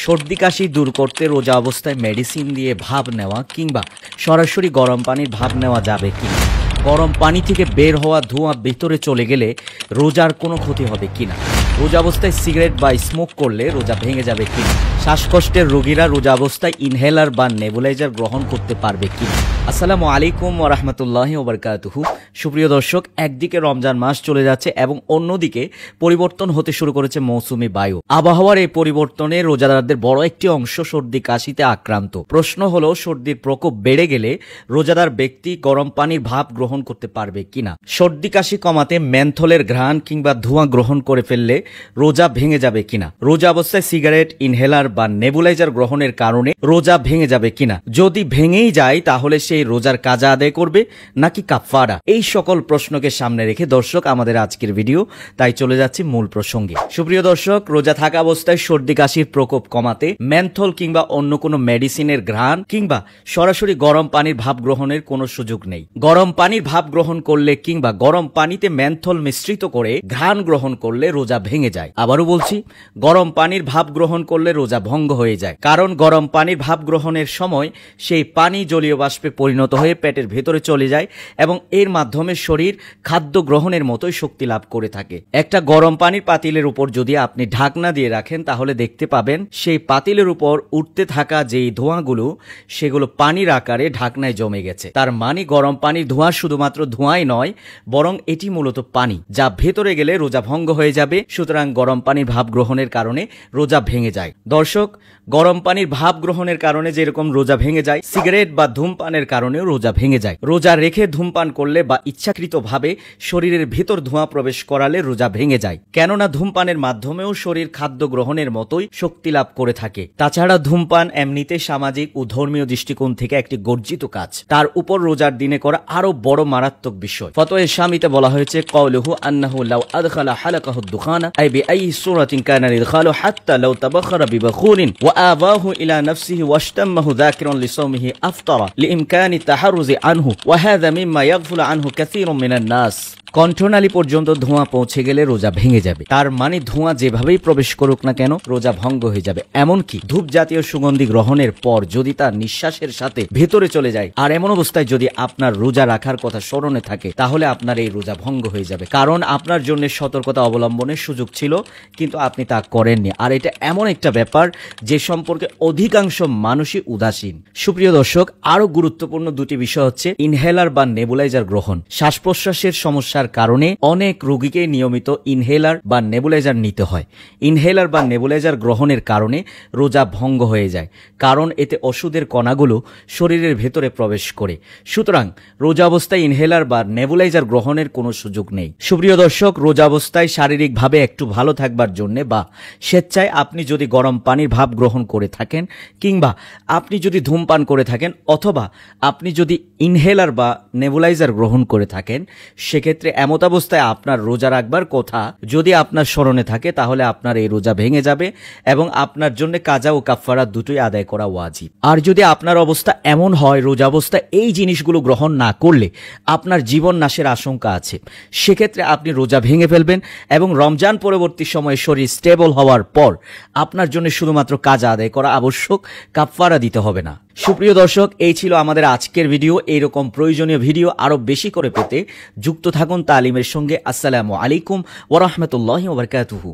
সর্দি কাশি দূর করতে রোজা অবস্থায় মেডিসিন দিয়ে ভাপ নেওয়া কিংবা সরাসরি গরম পানির ভাপ নেওয়া যাবে কিনা, গরম পানি থেকে বের হওয়া ধোঁয়া ভিতরে চলে গেলে রোজার কোনো ক্ষতি হবে কিনা, রোজা অবস্থায় সিগারেট বা স্মোক করলে রোজা ভেঙে যাবে কিনা, শ্বাসকষ্টের রোগীরা রোজা অবস্থায় ইনহেলার বা নেবুলাইজার গ্রহণ করতে পারবে কিনা। আসসালামু আলাইকুম ওয়া রাহমাতুল্লাহি ওয়া বারাকাতুহু। সুপ্রিয় দর্শক, একদিকে রমজান মাস চলে যাচ্ছে এবং অন্যদিকে পরিবর্তন হতে শুরু করেছে মৌসুমি বায়ু। আবহাওয়ার এই পরিবর্তনে রোজাদারদের বড় একটি অংশ সর্দি কাশিতে আক্রান্ত। প্রশ্ন হলো, সর্দির প্রকোপ বেড়ে গেলে রোজাদার ব্যক্তি গরম পানির ভাপ গ্রহণ করতে পারবে কিনা। সর্দি কাশি কমাতে মেন্থলের ঘ্রাণ কিংবা ধোঁয়া গ্রহণ করে ফেললে রোজা ভেঙে যাবে কিনা, রোজা অবস্থায় সিগারেট, ইনহেলার বা নেবুলাইজার গ্রহণের কারণে রোজা ভেঙে যাবে কিনা, যদি ভেঙেই যায় তাহলে সেই রোজার কাজা আদায় করবে নাকি কাফারা। এই সকল প্রশ্নকে সামনে রেখে দর্শক আমাদের আজকের ভিডিও, তাই চলে যাচ্ছি মূল প্রসঙ্গে। সুপ্রিয় দর্শক, রোজা থাকা অবস্থায় সর্দি কাশির প্রকোপ কমাতে মেন্থল কিংবা অন্য কোনো মেডিসিনের ঘ্রাণ কিংবা সরাসরি গরম পানির ভাপ গ্রহণের কোনো সুযোগ নেই। গরম পানির ভাপ গ্রহণ করলে কিংবা গরম পানিতে মেন্থল মিশ্রিত করে ঘ্রাণ গ্রহণ করলে রোজা ভেঙে যায়। আবারও বলছি, গরম পানির ভাপ গ্রহণ করলে রোজা ভঙ্গ হয়ে যায়, কারণ গরম পানির ভাপ গ্রহণের সময় সেই পানি জলীয় বাষ্পে পরিণত হয়ে পেটের ভেতরে চলে যায় এবং এর মাধ্যমে শরীর খাদ্য গ্রহণের মতোই শক্তি লাভ করে থাকে। একটা গরম পানির পাতিলের উপর যদি আপনি ঢাকনা দিয়ে রাখেন তাহলে দেখতে পাবেন সেই পাতিলের উপর উঠতে থাকা যেই ধোঁয়াগুলো সেগুলো পানির আকারে ঢাকনায় জমে গেছে। তার মানে গরম পানির ধোঁয়া শুধুমাত্র ধোঁয়াই নয়, বরং এটি মূলত পানি, যা ভেতরে গেলে রোজা ভঙ্গ হয়ে যাবে। সুতরাং গরম পানির ভাপ গ্রহণের কারণে রোজা ভেঙে যায়। দর্শক, গরম পানির ভাপ গ্রহণের কারণে যেরকম রোজা ভেঙে যায়, সিগারেট বা ধূমপানের কারণেও রোজা ভেঙে যায়। রোজা রেখে ধূমপান করলে বা ইচ্ছাকৃতভাবে শরীরের ভেতর ধোঁয়া প্রবেশ করালে রোজা ভেঙে যায়, কেননা ধূমপানের মাধ্যমেও শরীর খাদ্য গ্রহণের মতোই শক্তি লাভ করে থাকে। তাছাড়া ধূমপান এমনিতে সামাজিক ও ধর্মীয় দৃষ্টিকোণ থেকে একটি গর্জিত কাজ, তার উপর রোজার দিনে করা আরো বড় মারাত্মক বিষয়। ফতোয়া শামিতে বলা হয়েছে, কওলুহু আন্নাহু লাউ আদখালা হালাকাহু দুখানা আই বিআই সূরাতিন কানা ইদখালু হাত্তা লাউ তাবাখারা বিবাখুরিন ওয়া আবাহু ইলা নাফসিহি ওয়াশতাম্মাহু যাকিরান লিসাওমিহি আফতারা লিইমকানি তাহাররুজি আনহু ওয়া হাযা মিম্মা ইয়াগফুলু আনহু কাসীরুম মিনান নাস। কণ্ঠনালী পর্যন্ত ধোঁয়া পৌঁছে গেলে রোজা ভেঙে যাবে, তার মানে ধোঁয়া যেভাবেই প্রবেশ করুক না কেন রোজা ভঙ্গ হয়ে যাবে। এমনকি ধূপ জাতীয় সুগন্ধি গ্রহণের পর যদি তার নিঃশ্বাসের সাথে ভেতরে চলে যায়, আর এমন অবস্থায় যদি আপনার রোজা রাখার কথা স্মরণে থাকে, তাহলে আপনার এই রোজা ভঙ্গ হয়ে যাবে, কারণ আপনার জন্য সতর্কতা অবলম্বনের সুযোগ ছিল কিন্তু আপনি তা করেননি। আর এটা এমন একটা ব্যাপার যে সম্পর্কে অধিকাংশ মানুষই উদাসীন। সুপ্রিয় দর্শক, আরো গুরুত্বপূর্ণ দুটি বিষয় হচ্ছে ইনহেলার বা নেবুলাইজার গ্রহণ। শ্বাস প্রশ্বাসের সমস্যার কারণে অনেক রোগীকে নিয়মিত ইনহেলার বা নেবুলাইজার নিতে হয়। ইনহেলার বা নেবুলাইজার গ্রহণের কারণে রোজা ভঙ্গ হয়ে যায়, কারণ এতে ওষুধের কণাগুলো শরীরের ভেতরে প্রবেশ করে। সুতরাং রোজা অবস্থায় ইনহেলার বা নেবুলাইজার গ্রহণের কোনো সুযোগ নেই। সুপ্রিয় দর্শক, রোজা অবস্থায় শারীরিকভাবে একটু ভালো থাকবার জন্য বা স্বেচ্ছায় আপনি যদি গরম পানির ভাপ গ্রহণ করে থাকেন কিংবা আপনি যদি ধূমপান করে থাকেন অথবা আপনি যদি ইনহেলার বা নেবুলাইজার গ্রহণ করে থাকেন, সেক্ষেত্রে এমত অবস্থায় আপনার রোজা রাখবার কথা যদি আপনার স্মরণে থাকে, তাহলে আপনার এই রোজা ভেঙে যাবে এবং আপনার জন্য কাজা ও কাফারা দুটোই আদায় করা ওয়াজিব। আর যদি আপনার অবস্থা এমন হয় রোজা অবস্থায় এই জিনিসগুলো গ্রহণ না করলে আপনার জীবন নাশের আশঙ্কা আছে, সেক্ষেত্রে আপনি রোজা ভেঙে ফেলবেন এবং রমজান পরবর্তী সময়ে শরীর স্টেবল হওয়ার পর আপনার জন্য শুধুমাত্র কাজা আদায় করা আবশ্যক, কাফারা দিতে হবে না। সুপ্রিয় দর্শক, এই ছিল আমাদের আজকের ভিডিও। এইরকম প্রয়োজনীয় ভিডিও আরো বেশি করে পেতে যুক্ত থাকুন তালিমের সঙ্গে। আসসালামু আলাইকুম ওয়া রাহমাতুল্লাহি ওয়া বারাকাতুহু।